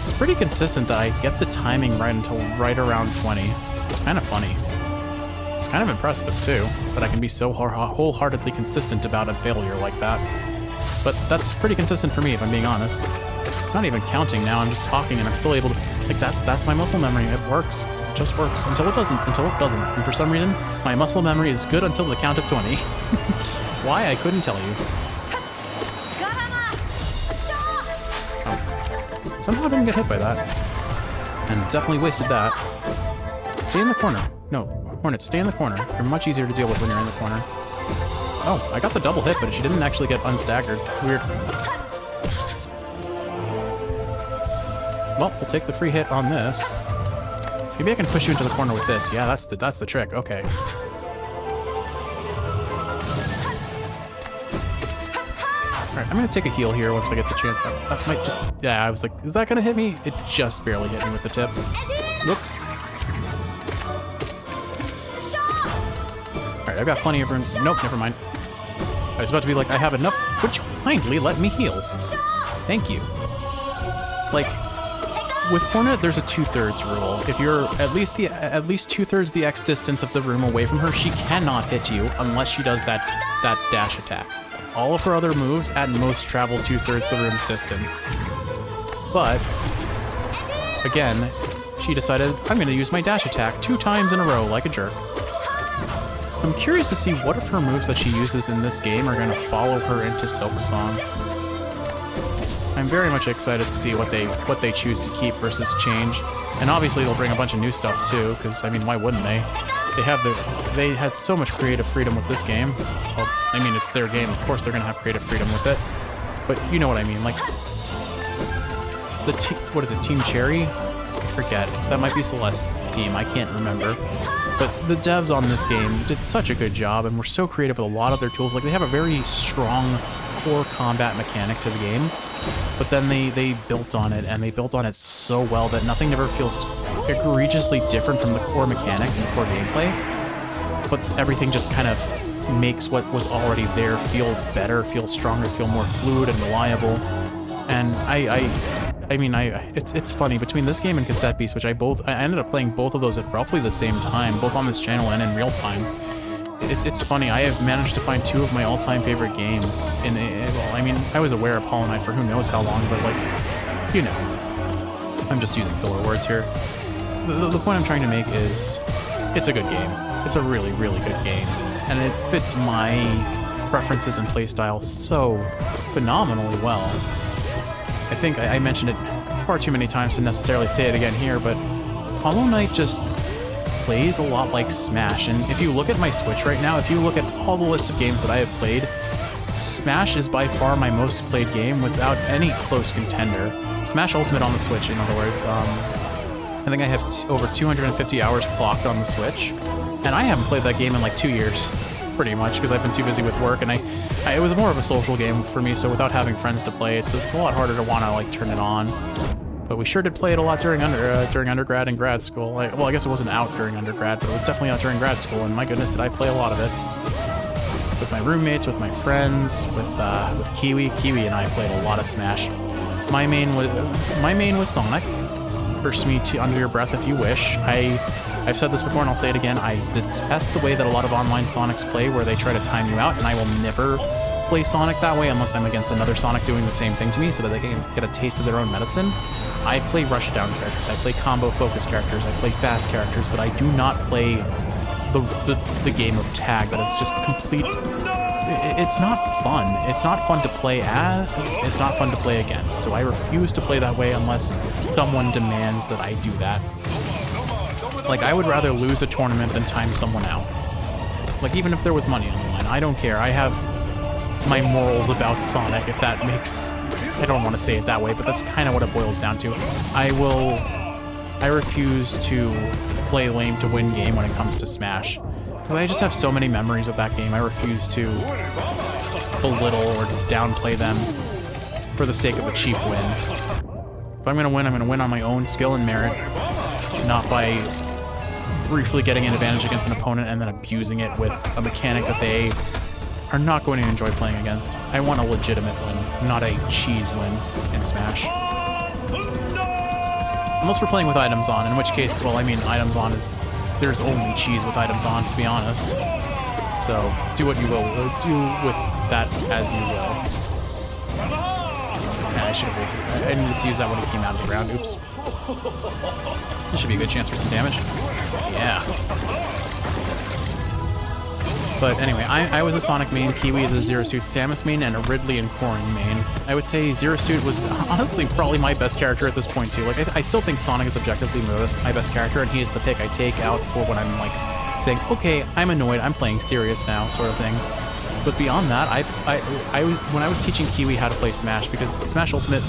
It's pretty consistent that I get the timing right until right around 20. It's kind of funny. It's kind of impressive, too, that I can be so wholeheartedly consistent about a failure like that. But that's pretty consistent for me, if I'm being honest. I'm not even counting now, I'm just talking and I'm still able to... Like, that's my muscle memory. It works. It just works. Until it doesn't. Until it doesn't. And for some reason, my muscle memory is good until the count of 20. Why? I couldn't tell you. Oh. Somehow I didn't get hit by that. And definitely wasted that. Stay in the corner. No, Hornet, stay in the corner. You're much easier to deal with when you're in the corner. Oh, I got the double hit, but she didn't actually get unstaggered. Weird. Well, we'll take the free hit on this. Maybe I can push you into the corner with this. Yeah, that's the trick. Okay. Alright, I'm gonna take a heal here once I get the chance. That might just... Yeah, I was like, is that gonna hit me? It just barely hit me with the tip. Nope. Alright, I've got plenty of room. Nope, never mind. I was about to be like, I have enough. Would you kindly let me heal? Thank you. Like, with Hornet, there's a 2/3 rule. If you're at least 2/3 the X distance of the room away from her, she cannot hit you unless she does that dash attack. All of her other moves at most travel 2/3 the room's distance. But again, she decided, I'm going to use my dash attack 2 times in a row like a jerk. I'm curious to see what of her moves that she uses in this game are going to follow her into Silk Song. I'm very much excited to see what they choose to keep versus change. And obviously they'll bring a bunch of new stuff too, because I mean, why wouldn't they? They had so much creative freedom with this game. Well, I mean, it's their game, of course they're gonna have creative freedom with it. But you know what I mean, like what is it, Team Cherry? I forget. That might be Celeste's team, I can't remember. But the devs on this game did such a good job and were so creative with a lot of their tools. Like, they have a very strong core combat mechanic to the game, but then they built on it, and they built on it so well that nothing ever feels egregiously different from the core mechanics and the core gameplay, but everything just kind of makes what was already there feel better, feel stronger, feel more fluid and reliable. And I mean, it's funny, between this game and Cassette Beast, which I ended up playing both of those at roughly the same time, both on this channel and in real time. It's funny, I have managed to find 2 of my all-time favorite games well, I mean, I was aware of Hollow Knight for who knows how long, but like, you know, I'm just using filler words here. The point I'm trying to make is, it's a good game. It's a really, really good game, and it fits my preferences and playstyle so phenomenally well. I think I mentioned it far too many times to necessarily say it again here, but Hollow Knight just plays a lot like Smash, and if you look at my Switch right now, if you look at all the list of games that I have played, Smash is by far my most played game without any close contender. Smash Ultimate on the Switch, in other words. I think I have over 250 hours clocked on the Switch, and I haven't played that game in like 2 years, pretty much, because I've been too busy with work, and it was more of a social game for me, so without having friends to play, it's a lot harder to want to like turn it on. But we sure did play it a lot during undergrad and grad school. Well, I guess it wasn't out during undergrad, but it was definitely out during grad school, and my goodness, did I play a lot of it. With my roommates, with my friends, with Kiwi. Kiwi and I played a lot of Smash. My main was Sonic. Curse me to under your breath if you wish. I've said this before and I'll say it again. I detest the way that a lot of online Sonics play, where they try to time you out, and I will never play Sonic that way unless I'm against another Sonic doing the same thing to me, so that they can get a taste of their own medicine. I play rushdown characters, I play combo focus characters, I play fast characters, but I do not play the game of tag that is just complete. It's not fun. It's not fun to play as, it's not fun to play against, so I refuse to play that way unless someone demands that I do that. Like, I would rather lose a tournament than time someone out. Like, even if there was money on the line, I don't care. I have my morals about Sonic, if that makes... I don't want to say it that way, but that's kind of what it boils down to. I refuse to play lame to win game when it comes to Smash, because I just have so many memories of that game. I refuse to belittle or downplay them for the sake of a cheap win. If I'm going to win on my own skill and merit, not by briefly getting an advantage against an opponent and then abusing it with a mechanic that they are not going to enjoy playing against. I want a legitimate win, not a cheese win in Smash. Unless we're playing with items on, in which case, well, I mean, items on is... there's only cheese with items on, to be honest. So, do what you will. Do with that as you will. Yeah, I should have wasted it. I needed to use that when he came out of the ground. Oops. This should be a good chance for some damage. Yeah. But anyway, I was a Sonic main, Kiwi is a Zero Suit Samus main, and a Ridley and Corrin main. I would say Zero Suit was honestly probably my best character at this point too. Like, I still think Sonic is objectively my best character, and he is the pick I take out for when I'm like saying, okay, I'm annoyed, I'm playing serious now, sort of thing. But beyond that, when I was teaching Kiwi how to play Smash, because Smash Ultimate,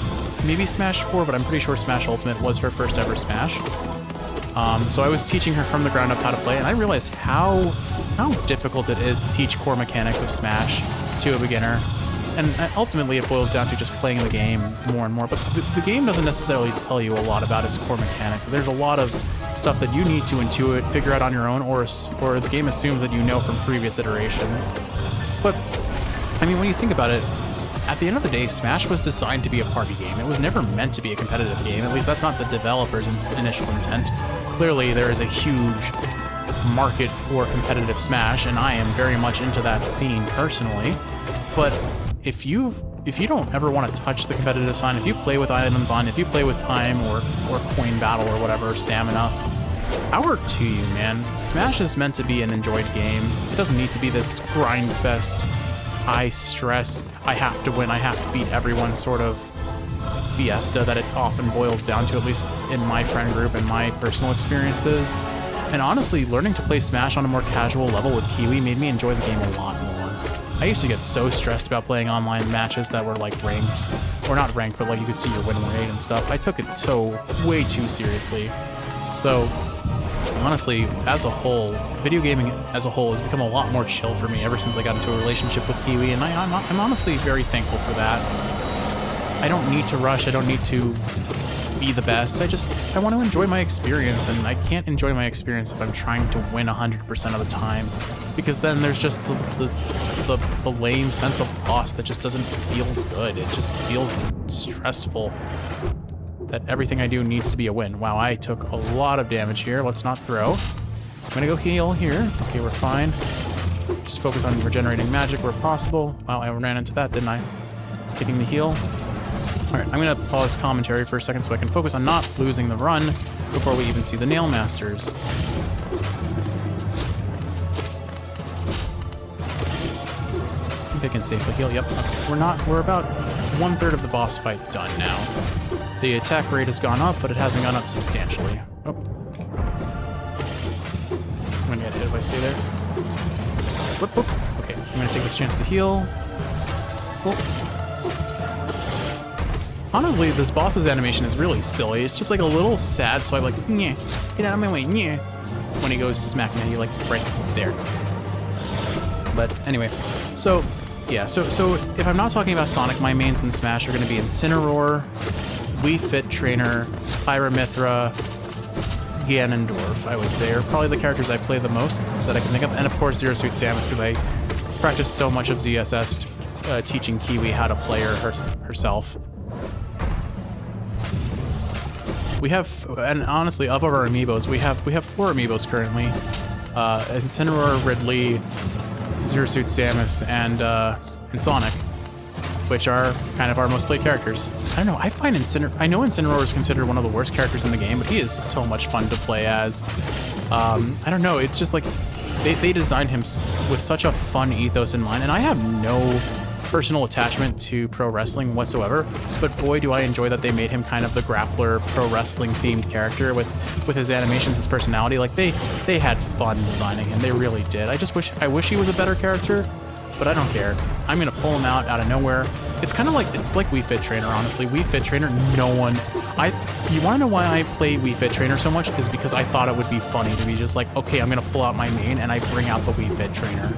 maybe Smash 4, but I'm pretty sure Smash Ultimate was her first ever Smash. So I was teaching her from the ground up how to play, and I realized how difficult it is to teach core mechanics of Smash to a beginner. And ultimately, it boils down to just playing the game more and more. But the game doesn't necessarily tell you a lot about its core mechanics. There's a lot of stuff that you need to intuit, figure out on your own, or the game assumes that you know from previous iterations. But, I mean, when you think about it, at the end of the day, Smash was designed to be a party game. It was never meant to be a competitive game. At least that's not the developer's initial intent. Clearly, there is a huge market for competitive Smash, and I am very much into that scene personally. But if you don't ever want to touch the competitive side, if you play with items on, if you play with time or coin battle or whatever, stamina, power to you, man. Smash is meant to be an enjoyed game. It doesn't need to be this grind fest, high stress, I have to win, I have to beat everyone sort of fiesta that it often boils down to, at least in my friend group and my personal experiences. And honestly, learning to play Smash on a more casual level with Kiwi made me enjoy the game a lot more. I used to get so stressed about playing online matches that were like ranked, or not ranked, but like you could see your win rate and stuff. I took it so way too seriously. So honestly, as a whole, video gaming as a whole has become a lot more chill for me ever since I got into a relationship with Kiwi, and I'm honestly very thankful for that. I don't need to rush, I don't need to be the best, I want to enjoy my experience, and I can't enjoy my experience if I'm trying to win 100% of the time, because then there's just the lame sense of loss that just doesn't feel good. It just feels stressful that everything I do needs to be a win. Wow, I took a lot of damage here. Let's not throw. I'm gonna go heal here. Okay, we're fine. Just focus on regenerating magic where possible. Wow, I ran into that, didn't I? Taking the heal. Alright, I'm gonna pause commentary for a second so I can focus on not losing the run before we even see the Nail Masters. I think I can safely heal. Yep. Okay. We're about 1/3 of the boss fight done now. The attack rate has gone up, but it hasn't gone up substantially. Oh. I'm gonna get hit if I stay there. Whoop, whoop. Okay, I'm gonna take this chance to heal. Whoop. Honestly, this boss's animation is really silly. It's just like a little sad, so I'm like, nyeh, get out of my way, nyeh. When he goes smacking at you, like right there. But anyway, so yeah, so if I'm not talking about Sonic, my mains in Smash are going to be Incineroar, Wii Fit Trainer, Pyramithra, Ganondorf, I would say, are probably the characters I play the most that I can think of. And of course, Zero Suit Samus, because I practiced so much of ZSS teaching Kiwi how to play herself. We have, and honestly, of our amiibos, we have 4 amiibos currently. Incineroar, Ridley, Zero Suit Samus, and Sonic, which are kind of our most played characters. I don't know, I know Incineroar is considered one of the worst characters in the game, but he is so much fun to play as. I don't know, it's just like, they designed him with such a fun ethos in mind, and I have no personal attachment to pro wrestling whatsoever, but boy do I enjoy that they made him kind of the grappler pro wrestling themed character with his animations, his personality. Like they had fun designing him, they really did. I wish he was a better character, but I don't care. I'm gonna pull him out of nowhere. It's kind of like, it's like Wii Fit Trainer, honestly. Wii Fit Trainer, you wanna know why I play Wii Fit Trainer so much? Is because I thought it would be funny to be just like, okay, I'm gonna pull out my main and I bring out the Wii Fit Trainer.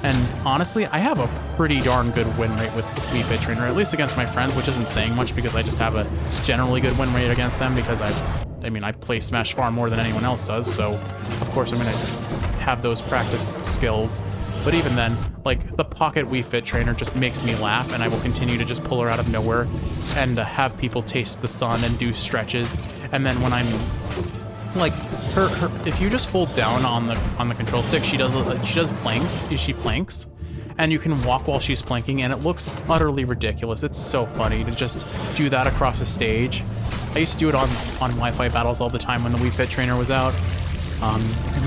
And honestly, I have a pretty darn good win rate with Wii Fit Trainer, at least against my friends, which isn't saying much because I just have a generally good win rate against them because I play Smash far more than anyone else does, so of course I'm gonna have those practice skills. But even then, like, the pocket Wii Fit Trainer just makes me laugh, and I will continue to just pull her out of nowhere and have people taste the sun and do stretches. And then when I'm like, her if you just hold down on the control stick, she does planks. She planks, and you can walk while she's planking, and it looks utterly ridiculous. It's so funny to just do that across a stage. I used to do it on Wi-Fi battles all the time when the Wii Fit Trainer was out.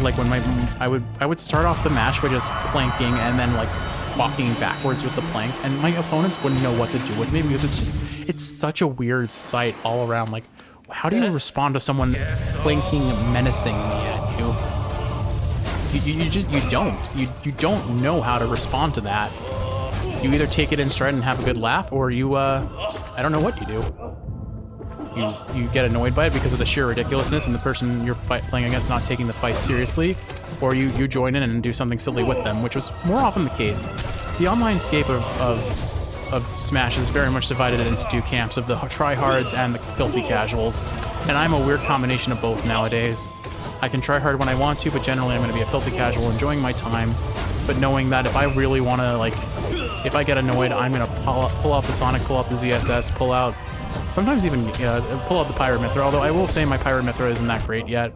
Like when I would start off the match by just planking and then like walking backwards with the plank, and my opponents wouldn't know what to do with me because it's such a weird sight all around. Like, how do you respond to someone planking menacingly at you? You don't know how to respond to that. You either take it in stride and have a good laugh, or you I don't know what you do. you get annoyed by it because of the sheer ridiculousness and the person you're playing against not taking the fight seriously, or you join in and do something silly with them, which was more often the case. The online scape of Smash is very much divided into two camps of the tryhards and the filthy casuals, and I'm a weird combination of both nowadays. I can try hard when I want to, but generally I'm going to be a filthy casual, enjoying my time, but knowing that if I really want to, like, if I get annoyed, I'm going to pull out the Sonic, pull out the ZSS, pull out, sometimes even pull out the Pirate Mithra, although I will say my Pirate Mithra isn't that great yet.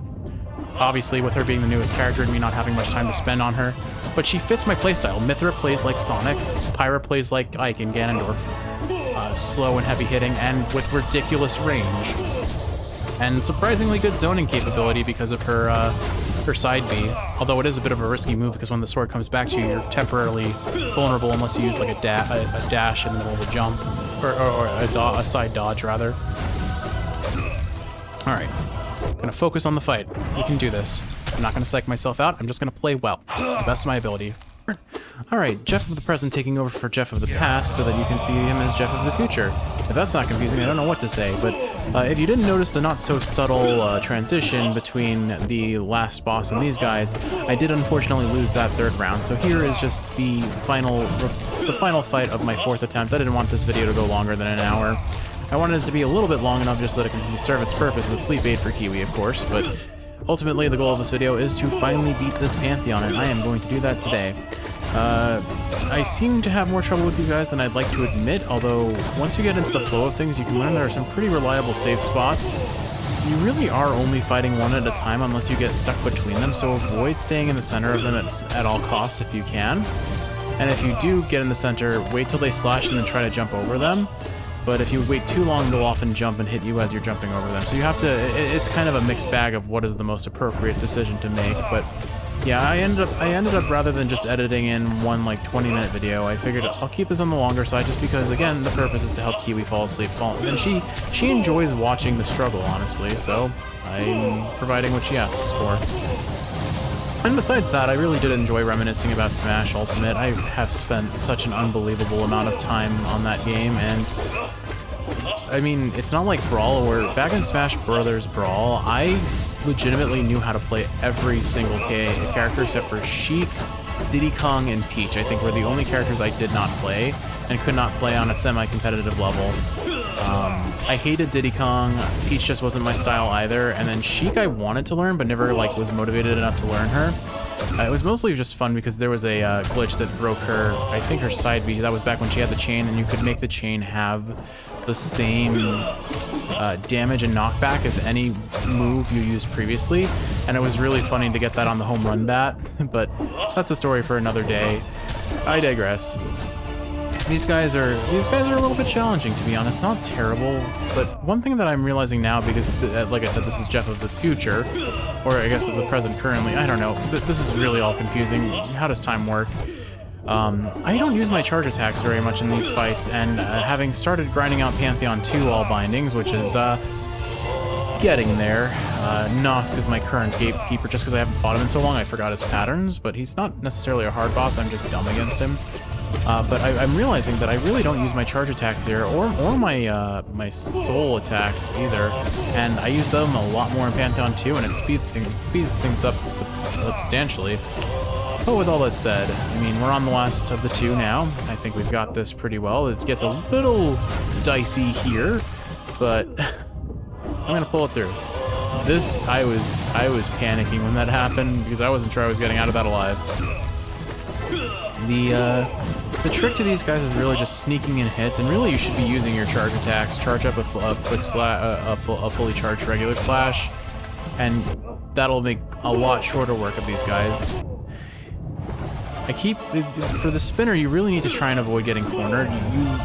Obviously, with her being the newest character and me not having much time to spend on her, but she fits my playstyle. Mithra plays like Sonic, Pyra plays like Ike and Ganondorf, slow and heavy hitting, and with ridiculous range. And surprisingly good zoning capability because of her her side B, although it is a bit of a risky move because when the sword comes back to you, you're temporarily vulnerable unless you use like a dash in the middle of a jump, or a side dodge rather. All right, gonna focus on the fight. We can do this. I'm not gonna psych myself out. I'm just gonna play well, to the best of my ability. All right, Jeff of the present taking over for Jeff of the past so that you can see him as Jeff of the future. If that's not confusing, I don't know what to say, but if you didn't notice the not so subtle transition between the last boss and these guys, I did unfortunately lose that third round, so here is just the final fight of my fourth attempt. I didn't want this video to go longer than an hour. I wanted it to be a little bit long enough just so that it can serve its purpose as a sleep aid for Kiwi, of course, but ultimately the goal of this video is to finally beat this Pantheon, and I am going to do that today. I seem to have more trouble with you guys than I'd like to admit, although once you get into the flow of things, you can learn there are some pretty reliable save spots. You really are only fighting one at a time unless you get stuck between them, so avoid staying in the center of them at all costs if you can. And if you do get in the center, wait till they slash and then try to jump over them. But if you wait too long, they'll often jump and hit you as you're jumping over them. So you have to, it's kind of a mixed bag of what is the most appropriate decision to make, but yeah, I ended up rather than just editing in one like 20-minute video, I figured I'll keep this on the longer side just because, again, the purpose is to help Kiwi fall asleep. And she enjoys watching the struggle, honestly, so I'm providing what she asks for. And besides that, I really did enjoy reminiscing about Smash Ultimate. I have spent such an unbelievable amount of time on that game, and I mean, it's not like Brawl, where back in Smash Brothers Brawl, I legitimately knew how to play every single character except for Sheik, Diddy Kong, and Peach. I think were the only characters I did not play and could not play on a semi-competitive level. I hated Diddy Kong, Peach just wasn't my style either, and then Sheik I wanted to learn but never like was motivated enough to learn her. It was mostly just fun because there was a glitch that broke her, I think her side B, that was back when she had the chain, and you could make the chain have the same damage and knockback as any move you used previously, and it was really funny to get that on the home run bat, but that's a story for another day. I digress. These guys are a little bit challenging, to be honest. Not terrible, but one thing that I'm realizing now, because like I said, this is Jeff of the future, or I guess of the present currently, I don't know, this is really all confusing. How does time work? I don't use my charge attacks very much in these fights, and having started grinding out Pantheon 2 all bindings, which is getting there. Nosk is my current gatekeeper. Just because I haven't fought him in so long, I forgot his patterns, but he's not necessarily a hard boss, I'm just dumb against him. But I'm realizing that I really don't use my charge attacks here, or my my soul attacks either, and I use them a lot more in Pantheon 2, and it speeds things up substantially. But with all that said, I mean, we're on the last of the two now. I think we've got this pretty well. It gets a little dicey here, but I'm gonna pull it through. This, I was panicking when that happened because I wasn't sure I was getting out of that alive. The trick to these guys is really just sneaking in hits, and really you should be using your charge attacks. Charge up a fully charged regular slash, and that'll make a lot shorter work of these guys. For the spinner, you really need to try and avoid getting cornered.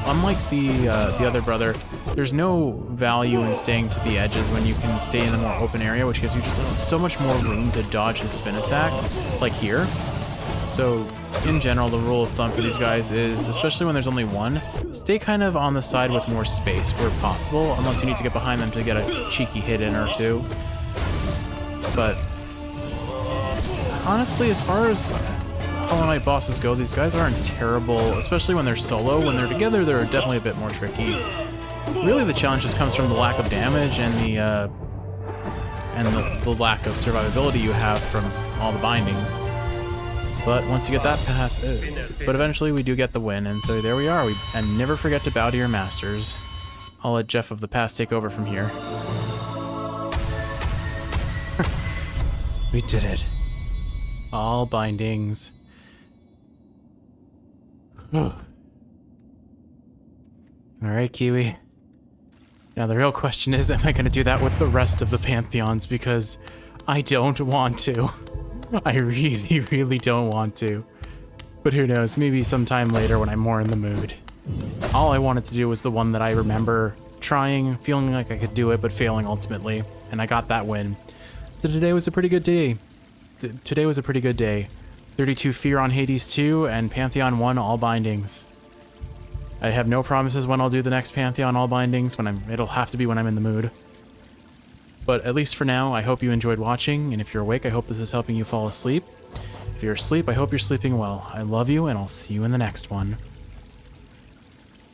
Unlike the other brother, there's no value in staying to the edges when you can stay in the more open area, which gives you just so much more room to dodge his spin attack, like here. So, in general, the rule of thumb for these guys is, especially when there's only one, stay kind of on the side with more space where possible, unless you need to get behind them to get a cheeky hit in or two. But honestly, as far as Hollow Knight bosses go, these guys aren't terrible, especially when they're solo. When they're together, they're definitely a bit more tricky. Really, the challenge just comes from the lack of damage and the lack of survivability you have from all the bindings. But once you get that past, but eventually we do get the win, and so there we are. And never forget to bow to your masters. I'll let Jeff of the past take over from here. We did it. All bindings. Alright, Kiwi. Now the real question is, am I going to do that with the rest of the Pantheons? Because I don't want to. I really, really don't want to. But who knows, maybe sometime later when I'm more in the mood. All I wanted to do was the one that I remember trying, feeling like I could do it, but failing ultimately. And I got that win. So today was a pretty good day. Today was a pretty good day. 32 Fear on Hades 2, and Pantheon 1 All Bindings. I have no promises when I'll do the next Pantheon All Bindings. It'll have to be when I'm in the mood. But at least for now, I hope you enjoyed watching, and if you're awake, I hope this is helping you fall asleep. If you're asleep, I hope you're sleeping well. I love you, and I'll see you in the next one.